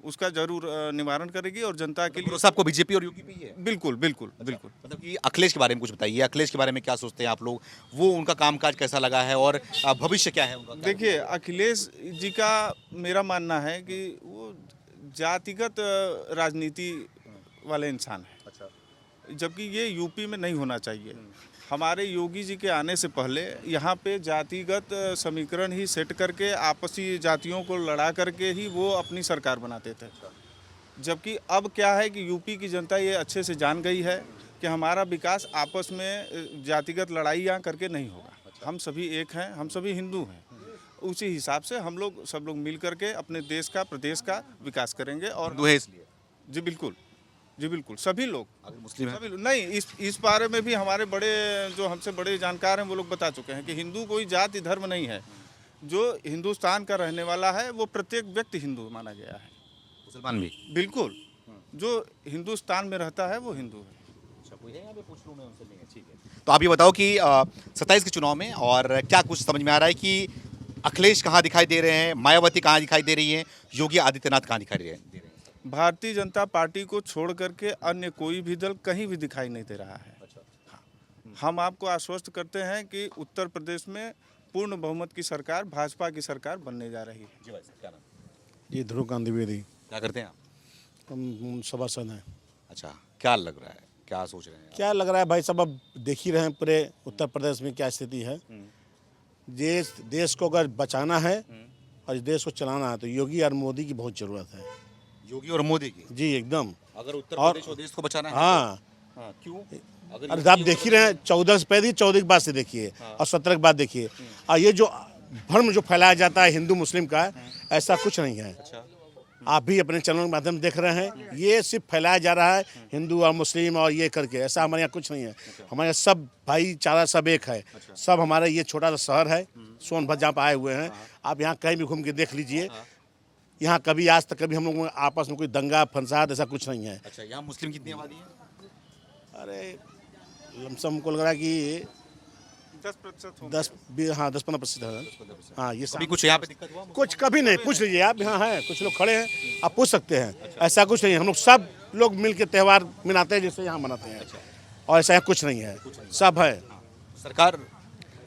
उसका जरूर निवारण करेगी और जनता के लिए। भरोसा आपको बीजेपी और योगी पे ही है? बिल्कुल बिल्कुल बिल्कुल। मतलब कि अखिलेश के बारे में कुछ बताइए, अखिलेश के बारे में क्या सोचते हैं आप लोग? वो उनका कामकाज कैसा लगा है और भविष्य क्या है उनका? देखिए, अखिलेश जी का मेरा मानना है कि वो जातिगत राजनीति वाले इंसान है। अच्छा। जबकि ये यूपी में नहीं होना चाहिए। हमारे योगी जी के आने से पहले यहाँ पे जातिगत समीकरण ही सेट करके आपसी जातियों को लड़ा करके ही वो अपनी सरकार बनाते थे। जबकि अब क्या है कि यूपी की जनता ये अच्छे से जान गई है कि हमारा विकास आपस में जातिगत लड़ाइयाँ करके नहीं होगा। हम सभी एक हैं, हम सभी हिंदू हैं। उसी हिसाब से हम लोग सब लोग मिल करके अपने देश का, प्रदेश का विकास करेंगे। और हिंदू है इसलिए? जी बिल्कुल, जी बिल्कुल। सभी लोग, अगर मुस्लिम है? सभी लोग नहीं, इस बारे में भी हमारे बड़े जो हमसे बड़े जानकार हैं वो लोग बता चुके हैं कि हिंदू कोई जाति धर्म नहीं है। जो हिंदुस्तान का रहने वाला है वो प्रत्येक व्यक्ति हिंदू माना गया है। मुसलमान भी? बिल्कुल, जो हिंदुस्तान में रहता है वो हिंदू है। अच्छा, कोई है यहाँ पे? पूछ लूँ मैं उनसे? नहीं है, ठीक है। तो आप ये बताओ कि 27 के चुनाव में और क्या कुछ समझ में आ रहा है कि अखिलेश कहाँ दिखाई दे रहे हैं, मायावती कहाँ दिखाई दे रही हैं, योगी आदित्यनाथ कहाँ दिखाई दे रहे हैं? भारतीय जनता पार्टी को छोड़ करके अन्य कोई भी दल कहीं भी दिखाई नहीं दे रहा है। हाँ, हम आपको आश्वस्त करते हैं कि उत्तर प्रदेश में पूर्ण बहुमत की सरकार, भाजपा की सरकार बनने जा रही है। जी भाई, क्या नाम? जी ध्रुवकांत द्विवेदी। क्या करते हैं आप? हम सभासद हैं। अच्छा, क्या लग रहा है, क्या सोच रहे हैं? क्या लग रहा है भाई साहब, अब देख ही रहे हैं पूरे उत्तर प्रदेश में क्या स्थिति है। देश को अगर बचाना है और देश को चलाना है तो योगी और मोदी की बहुत ज़रूरत है। योगी और मोदी की? जी एकदम। अगर उत्तर प्रदेश और देश को बचाना है? हाँ, क्यों? अरे आप देख ही रहे हैं, 14 से पहले 14 के बाद से देखिए और 17 के बाद देखिए। और ये जो भ्रम जो फैलाया जाता है हिंदू मुस्लिम का, ऐसा कुछ नहीं है। आप भी अपने चैनल के माध्यम देख रहे हैं, ये सिर्फ फैलाया जा रहा है हिंदू और मुस्लिम और ये करके। ऐसा हमारे यहाँ कुछ नहीं है। हमारे यहाँ सब भाईचारा, सब एक है। सब हमारा ये छोटा सा शहर है सोनभद्र, जहाँ पर आए हुए हैं। आप यहाँ कहीं भी घूम के देख लीजिए, यहाँ कभी आज तक कभी हम लोग आपस में कोई दंगा फंसाद ऐसा कुछ नहीं है। अच्छा, यहाँ मुस्लिम कितनी आबादी है? अरे लमसम हमको लग रहा है कि 10% हाँ 10-15% है। हाँ, ये अभी कुछ यहाँ पे दिक्कत हुआ? कुछ कभी नहीं। पूछ लीजिए आप, यहाँ हैं कुछ लोग खड़े हैं, आप पूछ सकते हैं। ऐसा कुछ नहीं, हम लोग सब लोग मिल के त्यौहार मनाते हैं जैसे यहाँ मनाते हैं। और ऐसा कुछ नहीं है, सब है। सरकार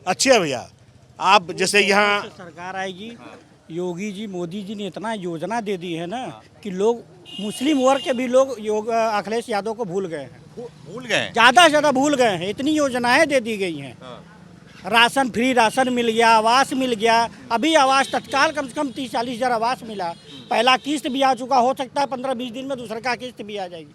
अच्छी है भैया। आप जैसे यहाँ सरकार आएगी, योगी जी मोदी जी ने इतना योजना दे दी है ना कि लोग मुस्लिम वर्ग के भी लोग अखिलेश यादव को भूल गए हैं, भूल गए। ज़्यादा से ज़्यादा भूल गए हैं। इतनी योजनाएं दे दी गई हैं, राशन फ्री राशन मिल गया, आवास मिल गया। अभी आवास तत्काल कम से कम 30-40 हज़ार आवास मिला। पहला किस्त भी आ चुका, हो सकता है 15-20 दिन में दूसरा का किस्त भी आ जाएगी।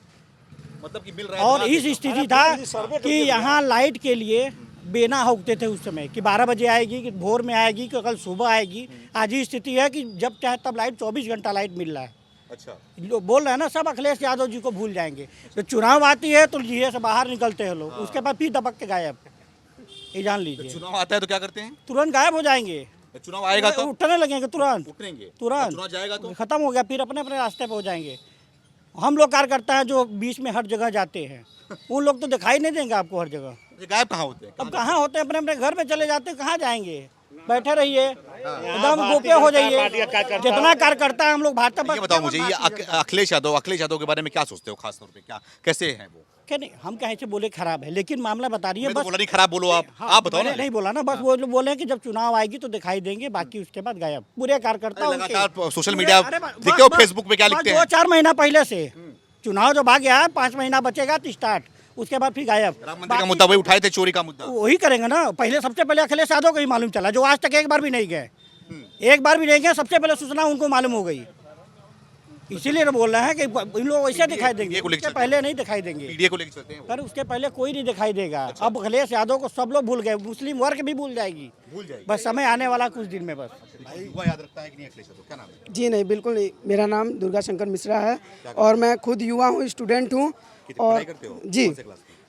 मतलब कि मिल रहा है। और इस स्थिति था कि यहाँ लाइट के लिए बेना होते थे उस समय कि 12 बजे आएगी, कि भोर में आएगी, कि कल सुबह आएगी। आज ये स्थिति है कि जब चाहे तब लाइट 24 घंटा लाइट मिल रहा है। अच्छा, लोग बोल रहे हैं ना सब अखिलेश यादव जी को भूल जाएंगे। तो चुनाव आती है तो जिले से बाहर निकलते हैं लोग, उसके बाद फिर दबक के गायब। ये जान लीजिए, चुनाव आता है तो क्या करते हैं? तुरंत गायब हो जाएंगे। चुनाव आएगा तो उठने लगेंगे तुरंत, उठेंगे। तुरंत चुनाव जाएगा तो खत्म हो गया, फिर अपने अपने रास्ते पे हो जाएंगे। हम लोग कार्यकर्ता हैं जो बीच में हर जगह जाते हैं, उन लोग तो दिखाई नहीं देंगे आपको हर जगह। ये गायब कहाँ होते हैं? अब कहाँ होते हैं? अपने अपने घर में चले जाते हैं, कहाँ जाएंगे? बैठे रहिए, एकदम गोपे हो जाइए। जितना कार्यकर्ता है हम लोग भाजपा। ये बताओ मुझे, ये अखिलेश यादव के बारे में क्या सोचते हो खास तौर पे? क्या कैसे हैं वो? क्या नहीं, हम कहीं से बोले खराब है, लेकिन मामला बता रही है मैं तो बस। बोला नहीं खराब बोलो आप। हाँ, आप बताओ ना। मैंने नहीं बोला ना, बस वो लोग बोले कि जब चुनाव आएगी तो दिखाई देंगे, बाकी उसके बाद गायब। पूरे कार्यकर्ता उनके। लगातार सोशल मीडिया देखते हो, फेसबुक पे क्या लिखते हैं? 2-4 महीना पहले से चुनाव जब आ गया, 5 महीना बचेगा तो स्टार्ट, उसके बाद फिर गायब। राम मंदिर का मुद्दा वही उठाए थे, चोरी का मुद्दा वही करेंगे ना। पहले सबसे पहले अखिलेश यादव को ही मालूम चला, जो आज तक एक बार भी नहीं गए। एक बार भी नहीं गए, सबसे पहले सूचना उनको मालूम हो गई। इसीलिए बोल रहे हैं कि इन लोग वैसे दिखाई देंगे, उसके पहले नहीं दिखाई देंगे। मीडिया को लेकर चलते हैं वो। पर उसके पहले कोई नहीं दिखाई देगा। अब अखिलेश यादव को सब लोग भूल गए, मुस्लिम वर्ग भी भूल जाएगी। बस समय आने वाला कुछ दिन में। बस युवा याद रखता है कि नहीं अखिलेश यादव? क्या नाम है? जी नहीं, बिल्कुल नहीं। मेरा नाम दुर्गा शंकर मिश्रा है और मैं खुद युवा हूँ, स्टूडेंट हूँ। और जी,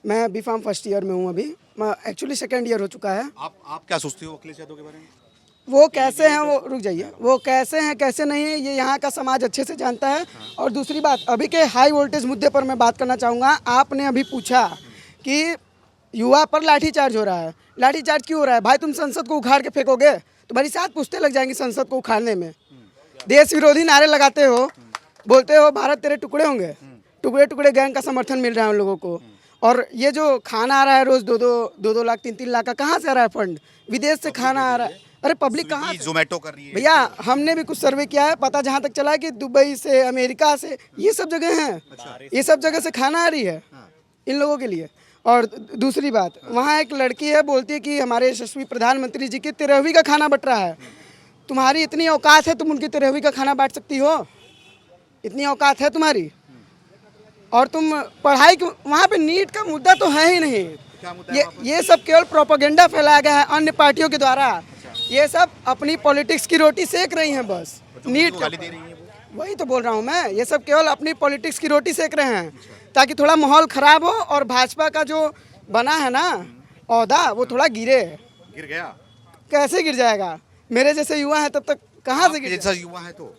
मैं B.Pharm फर्स्ट ईयर में हूँ अभी। एक्चुअली सेकेंड ईयर हो चुका है। आप क्या सोचते हो अखिलेश यादव के बारे में? वो कैसे हैं, वो रुक जाइए, वो कैसे हैं कैसे नहीं है, ये यहाँ का समाज अच्छे से जानता है। और दूसरी बात, अभी के हाई वोल्टेज मुद्दे पर मैं बात करना चाहूँगा। आपने अभी पूछा कि युवा पर लाठीचार्ज हो रहा है। लाठीचार्ज क्यों हो रहा है? भाई तुम संसद को उखाड़ के फेंकोगे, तुम्हारी 7 पुश्तें लग जाएंगी संसद को उखाड़ने में। देश विरोधी नारे लगाते हो, बोलते हो भारत तेरे टुकड़े होंगे, टुकड़े टुकड़े गैंग का समर्थन मिल रहा है उन लोगों को। और ये जो खाना आ रहा है रोज़ 2-2 लाख 3-3 लाख का, कहाँ से आ रहा है फंड? विदेश से खाना आ रहा है। अरे पब्लिक कहाँ से? जोमेटो कर रही है भैया। हमने भी कुछ सर्वे किया है, पता जहाँ तक चला है कि दुबई से, अमेरिका से, ये सब जगह हैं। ये सब जगह से खाना आ रही है इन लोगों के लिए। और दूसरी बात, वहाँ एक लड़की है, बोलती है कि हमारे यशस्वी प्रधानमंत्री जी की 13वीं का खाना बट रहा है। तुम्हारी इतनी औकात है, तुम उनकी 13वीं का खाना बांट सकती हो? इतनी औकात है तुम्हारी? और तुम पढ़ाई, वहाँ पे नीट का मुद्दा तो है ही नहीं। ये सब केवल प्रोपेगेंडा फैलाया गया है अन्य पार्टियों के द्वारा। ये सब अपनी पॉलिटिक्स की रोटी सेक रही हैं बस। नीट का वही तो बोल रहा हूँ मैं, ये सब केवल अपनी पॉलिटिक्स की रोटी सेक रहे हैं ताकि थोड़ा माहौल खराब हो और भाजपा का जो बना है ना औहदा, वो थोड़ा गिर गया। कैसे गिर जाएगा? मेरे जैसे युवा हैं तब तक कहाँ से गिर जैसा युवा है तो?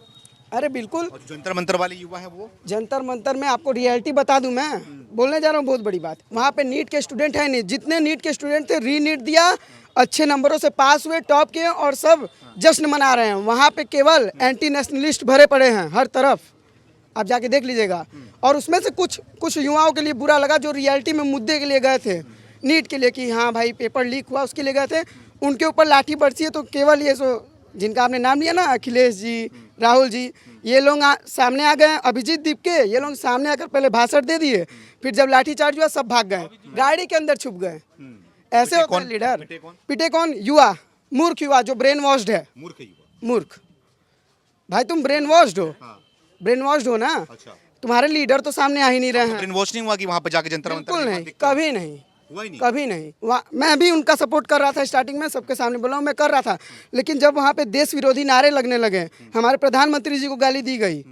अरे बिल्कुल। और जंतर मंतर वाले युवा है वो? जंतर मंतर में आपको रियलिटी बता दूं, मैं बोलने जा रहा हूँ बहुत बड़ी बात। वहाँ पे नीट के स्टूडेंट है नहीं, जितने नीट के स्टूडेंट थे री नीट दिया, अच्छे नंबरों से पास हुए, टॉप किए और सब जश्न मना रहे हैं। वहाँ पे केवल एंटी नेशनलिस्ट भरे पड़े हैं हर तरफ, आप जाके देख लीजिएगा। और उसमें से कुछ युवाओं के लिए बुरा लगा जो रियलिटी में मुद्दे के लिए गए थे, नीट के लिए कि हाँ भाई पेपर लीक हुआ उसके लिए गए थे, उनके ऊपर लाठी बरसी है। तो केवल ये जिनका आपने नाम लिया ना, अखिलेश जी, राहुल जी, ये लोग सामने आ गए। अभिजीत दीप के ये लोग सामने आकर पहले भाषण दे दिए, फिर जब लाठीचार्ज हुआ सब भाग गए, गाड़ी के अंदर छुप गए। ऐसे होता है लीडर। पिटे कौन? युवा, मूर्ख युवा जो ब्रेन वॉश्ड है। मूर्ख भाई, तुम ब्रेन वॉश्ड हो। ब्रेन वॉश्ड हो ना। तुम्हारे लीडर तो सामने आ ही नहीं रहे हैं। ब्रेन वॉश नहीं हुआ कि वहाँ पे जाके जंतर मंतर? बिल्कुल नहीं, कभी नहीं, कभी नहीं। मैं भी उनका सपोर्ट कर रहा था स्टार्टिंग में, सबके सामने बोला हूँ मैं कर रहा था। लेकिन जब वहाँ पे देश विरोधी नारे लगने लगे, हमारे प्रधानमंत्री जी को गाली दी गई,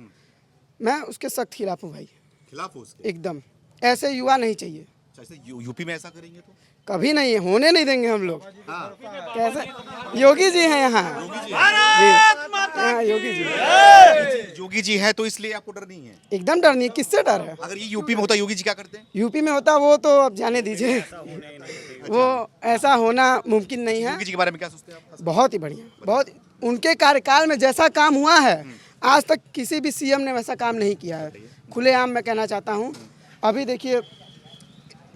मैं उसके सख्त खिलाफ हूँ भाई। खिलाफ हो उसके? एकदम। ऐसे युवा नहीं चाहिए। यूपी में ऐसा करेंगे तो? कभी नहीं, होने नहीं देंगे हम लोग। कैसे? योगी जी हैं यहाँ। योगी जी, योगी जी है तो इसलिए आपको डर नहीं है? एकदम डर नहीं है। किससे डर है? अगर ये यूपी में होता, योगी जी क्या करते हैं? यूपी में होता वो तो अब जाने दीजिए, वो ऐसा होना मुमकिन नहीं है। योगी जी के बारे में क्या सोचते हैं आप? बहुत ही बढ़िया, बहुत। उनके कार्यकाल में जैसा काम हुआ है आज तक किसी भी सीएम ने वैसा काम नहीं किया है। खुलेआम मैं कहना चाहता हूँ। अभी देखिए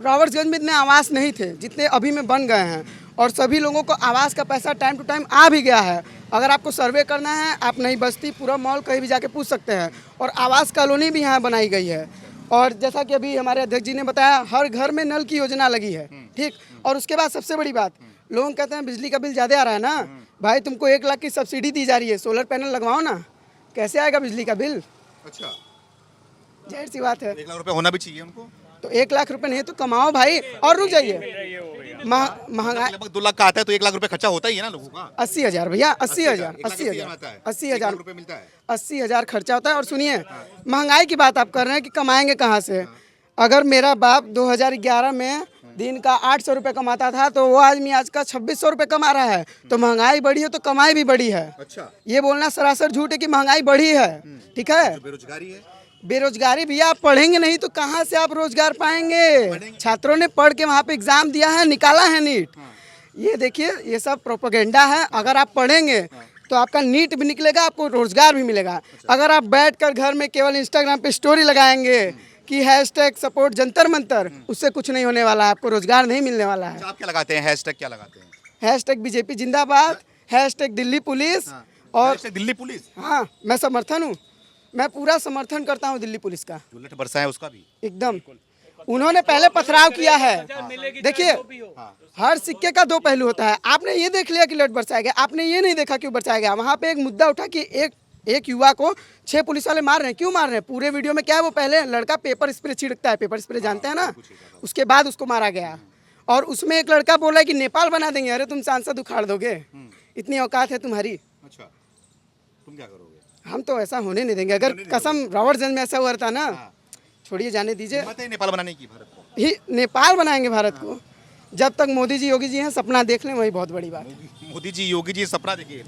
रावर्सगंज में इतने आवास नहीं थे जितने अभी में बन गए हैं, और सभी लोगों को आवास का पैसा टाइम टू टाइम आ भी गया है। अगर आपको सर्वे करना है, आप नई बस्ती, पूरा मॉल कहीं भी जाके पूछ सकते हैं। और आवास कॉलोनी भी यहाँ बनाई गई है। और जैसा कि अभी हमारे अध्यक्ष जी ने बताया, हर घर में नल की योजना लगी है, ठीक। और उसके बाद सबसे बड़ी बात, लोग कहते हैं बिजली का बिल ज़्यादा आ रहा है ना, भाई तुमको 1 लाख की सब्सिडी दी जा रही है, सोलर पैनल लगवाओ ना, कैसे आएगा बिजली का बिल? अच्छा, जाहिर सी बात है। 1 लाख रुपए होना भी चाहिए उनको। तो 1 लाख रुपए नहीं तो कमाओ भाई। और रुक जाइए, महंगाई लगभग 2 लाख का आता है तो 1 लाख रुपए खर्चा होता ही है ना लोगों का। 80,000 भैया, 80,000, 80,000 80,000 रुपए मिलता है। 80,000 खर्चा होता है। और सुनिए, महंगाई की बात आप कर रहे हैं कि कमाएंगे कहाँ से। अगर मेरा बाप 2011 में दिन का 800 रुपये कमाता था तो वो आदमी आज का 2600 रुपये कमा रहा है। तो महंगाई बढ़ी है तो कमाई भी बढ़ी है। अच्छा, ये बोलना सरासर झूठ है कि महंगाई बढ़ी है, ठीक है। बेरोजगारी है, बेरोजगारी भैया, आप पढ़ेंगे नहीं तो कहाँ से आप रोजगार पाएंगे? छात्रों ने पढ़ के वहाँ पे एग्जाम दिया है, निकाला है नीट। ये देखिए, ये सब प्रोपेगेंडा है। अगर आप पढ़ेंगे तो आपका नीट भी निकलेगा, आपको रोजगार भी मिलेगा। अगर आप बैठकर घर में केवल इंस्टाग्राम पे स्टोरी लगाएंगे कि #सपोर्ट जंतर मंतर, उससे कुछ नहीं होने वाला है, आपको रोजगार नहीं मिलने वाला है। आप क्या लगाते हैं? हैशटैग क्या लगाते हैं? #बीजेपी जिंदाबाद, #दिल्ली पुलिस। और दिल्ली पुलिस, हाँ, मैं समर्थन हूँ, मैं पूरा समर्थन करता हूँ दिल्ली पुलिस का। जो लठ बरसा है उसका भी एकदम। उन्होंने पहले पथराव किया है। देखिए, हर सिक्के का 2 पहलू होता है। आपने ये देख लिया कि लठ बरसाया गया, आपने ये नहीं देखा क्यों बरसाया गया। वहाँ पे एक मुद्दा उठा कि एक युवा को 6 पुलिस वाले मार रहे हैं। क्यों मार रहे हैं? पूरे वीडियो में क्या है, वो पहले लड़का पेपर स्प्रे छिड़कता है, पेपर स्प्रे जानते हैं ना, उसके बाद उसको मारा गया। और उसमें एक लड़का बोला है कि नेपाल बना देंगे। अरे तुम सांसद उखाड़ दोगे, इतनी औकात है तुम्हारी। अच्छा, तुम क्या करोगे? हम तो ऐसा होने नहीं देंगे। अगर कसम रावर्सगंज में ऐसा हुआ था ना, छोड़िए, जाने दीजिए। नेपाल बनाने की, भारत को ही नेपाल बनाएंगे भारत को। जब तक मोदी जी योगी जी हैं, सपना देख लें, वही बहुत बड़ी बात है। मोदी जी योगी जी सपना देखिए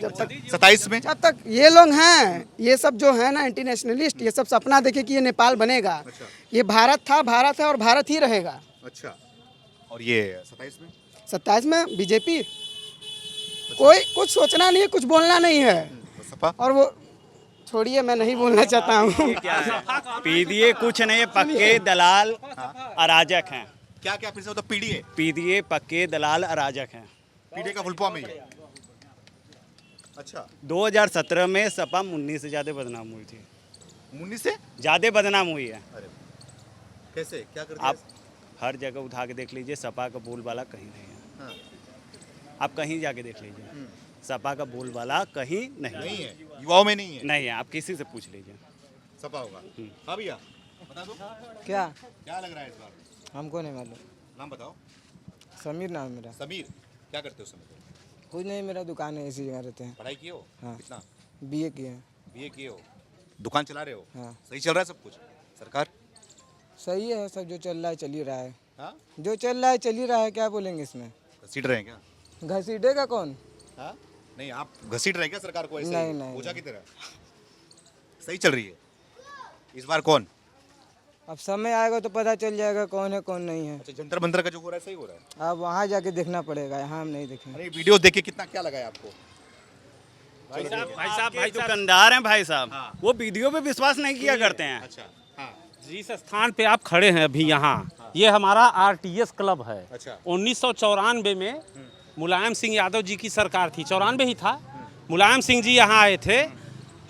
जब तक 27 में, जब तक ये लोग हैं, ये सब जो है ना एंटी नेशनलिस्ट, ये सब सपना देखे कि ये नेपाल बनेगा। अच्छा। ये भारत था, भारत है और भारत ही रहेगा। अच्छा, और ये 27 में बीजेपी, कोई कुछ सोचना नहीं है, कुछ बोलना नहीं है। सपा, और वो छोड़िए, मैं नहीं बोलना चाहता हूँ। पीडीए कुछ नहीं, पक्के दलाल अराजक हैं। क्या क्या फिर से मतलब पीडीए? पीडीए पक्के दलाल अराजक हैं। पीडीए का फुल फॉर्म है ये? अच्छा, 2017 में सपा मुन्नी से ज़्यादा बदनाम हुई थी। मुन्नी से ज़्यादा बदनाम हुई है। कैसे, क्या करते आप हर जगह उठा के देख लीजिए, सपा का बोलबाला कहीं नहीं है। हाँ। आप कहीं जाके देख लीजिए, सपा का बोलबाला कहीं नहीं है। युवाओं में नहीं है? नहीं है, आप किसी से पूछ लीजिए। सपा होगा। हाँ भैया, बता दो क्या लग रहा है इस बार? हमको नहीं मालूम। नाम बताओ। समीर नाम है मेरा। समीर, क्या करते हो समय? कुछ नहीं, मेरा दुकान है, इसी जगह रहते हैं। पढ़ाई किए हो? हाँ। कितना? BA किए हैं। BA किए हो, दुकान चला रहे हो? हाँ। सही चल रहा है सब कुछ? सरकार सही है, सब जो चल रहा है चल ही रहा है। हाँ? जो चल रहा है चल ही रहा है, क्या बोलेंगे इसमें? घसीट रहे हैं क्या? घसीटेगा कौन? हाँ? नहीं, आप घसीट रहे हैं क्या सरकार को? ऐसे नहीं, नहीं, पूजा की तरह सही चल रही है इस बार? कौन? अब समय आएगा तो पता चल जाएगा कौन है कौन नहीं है। अच्छा, जंतर मंतर का जो हो रहा है सही हो रहा है? अब वहाँ जाके देखना पड़ेगा, यहाँ हम नहीं देखेंगे। अरे वीडियो देख के कितना क्या लगा है आपको? भाई दुकानदार हैं भाई साहब। हाँ। वो वीडियो पे विश्वास नहीं किया करते हैं। अच्छा, हाँ। जिस स्थान पे आप खड़े हैं अभी यहाँ, ये हमारा RTS क्लब है। अच्छा। 1994 में मुलायम सिंह यादव जी की सरकार थी, 94 ही था। मुलायम सिंह जी यहाँ आए थे,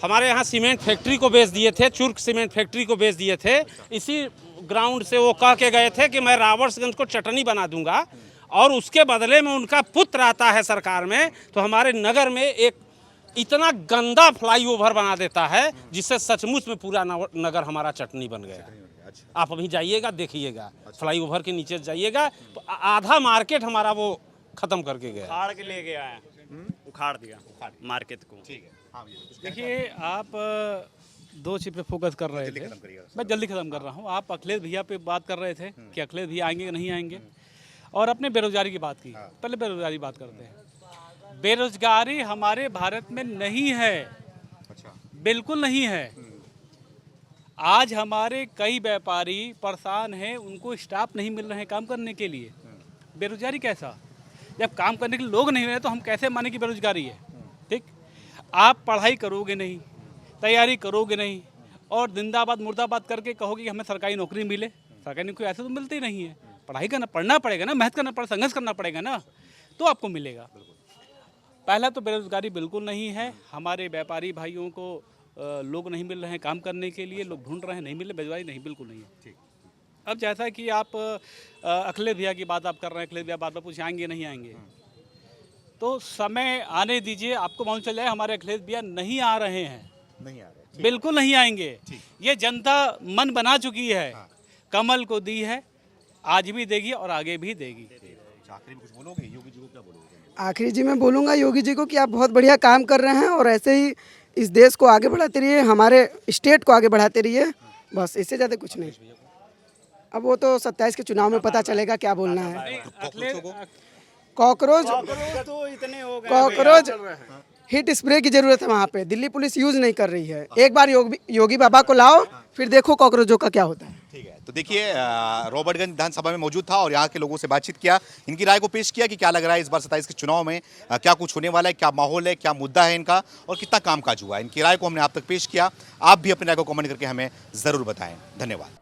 हमारे यहाँ सीमेंट फैक्ट्री को बेच दिए थे, चुर्क सीमेंट फैक्ट्री को बेच दिए थे। इसी ग्राउंड से वो कह के गए थे कि मैं रावर्सगंज को चटनी बना दूंगा, और उसके बदले में उनका पुत्र आता है सरकार में तो हमारे नगर में एक इतना गंदा फ्लाईओवर बना देता है जिससे सचमुच में पूरा नगर हमारा चटनी बन गया। आप अभी जाइएगा, देखिएगा, फ्लाईओवर के नीचे जाइएगा तो आधा मार्केट हमारा वो खत्म करके गया, उखाड़ के ले गया है, उखाड़ दिया मार्केट को। ठीक है। हाँ, देखिए, आप 2 चीज़ पे फोकस कर रहे थे, मैं जल्दी खत्म कर रहा हूँ। आप अखिलेश भैया पे बात कर रहे थे कि अखिलेश भैया आएंगे कि नहीं आएंगे, और अपने बेरोजगारी की बात की। पहले बेरोजगारी बात करते हैं। बेरोजगारी हमारे भारत में नहीं है, बिल्कुल नहीं है। आज हमारे कई व्यापारी परेशान हैं, उनको स्टाफ नहीं मिल रहे हैं काम करने के लिए। बेरोजगारी कैसा? जब काम करने के लिए लोग नहीं मिले तो हम कैसे माने कि बेरोजगारी है? ठीक, आप पढ़ाई करोगे नहीं, तैयारी करोगे नहीं और जिंदाबाद मुर्दाबाद करके कहोगे कि हमें सरकारी नौकरी मिले, सरकारी नौकरी ऐसे तो मिलती नहीं है। पढ़ाई करना पढ़ना पड़ेगा ना, मेहनत करना पड़ेगा, संघर्ष करना पड़ेगा ना, तो आपको मिलेगा। पहला तो बेरोजगारी बिल्कुल नहीं है। हमारे व्यापारी भाइयों को लोग नहीं मिल रहे हैं काम करने के लिए, लोग ढूंढ रहे हैं, नहीं मिल रहे, बेरोजगारी नहीं बिल्कुल नहीं है। अब जैसा कि आप अखिलेश भैया की बात आप कर रहे हैं, अखिलेश भैया बात पूछ आएंगे नहीं आएंगे, तो समय आने दीजिए, आपको मालूम चल जाए हमारे अखिलेश भैया नहीं आ रहे हैं, नहीं आ रहे, बिल्कुल नहीं आएंगे। ये जनता मन बना चुकी है, कमल को दी है, आज भी देगी और आगे भी देगी। आखिरी में कुछ बोलोगे योगी जी को, क्या बोलोगे? आखिरी जी मैं बोलूँगा योगी जी को कि आप बहुत बढ़िया काम कर रहे हैं और ऐसे ही इस देश को आगे बढ़ाते रहिए, हमारे स्टेट को आगे बढ़ाते रहिए, बस इससे ज़्यादा कुछ नहीं। अब वो तो 27 के चुनाव में पता चलेगा क्या बोलना है। कॉकरोच तो इतने हो गए, कॉकरोच हिट स्प्रे की जरूरत है वहाँ पे, दिल्ली पुलिस यूज नहीं कर रही है। एक बार योगी बाबा को लाओ, फिर देखो कॉकरोचों का क्या होता है। ठीक है, तो देखिए रॉबर्टगंज विधानसभा में मौजूद था और यहाँ के लोगों से बातचीत किया, इनकी राय को पेश किया कि क्या लग रहा है इस बार 27 के चुनाव में क्या कुछ होने वाला है, क्या माहौल है, क्या मुद्दा है इनका और कितना कामकाज हुआ है। इनकी राय को हमने आप तक पेश किया। आप भी अपनी राय को कमेंट करके हमें ज़रूर बताएं। धन्यवाद।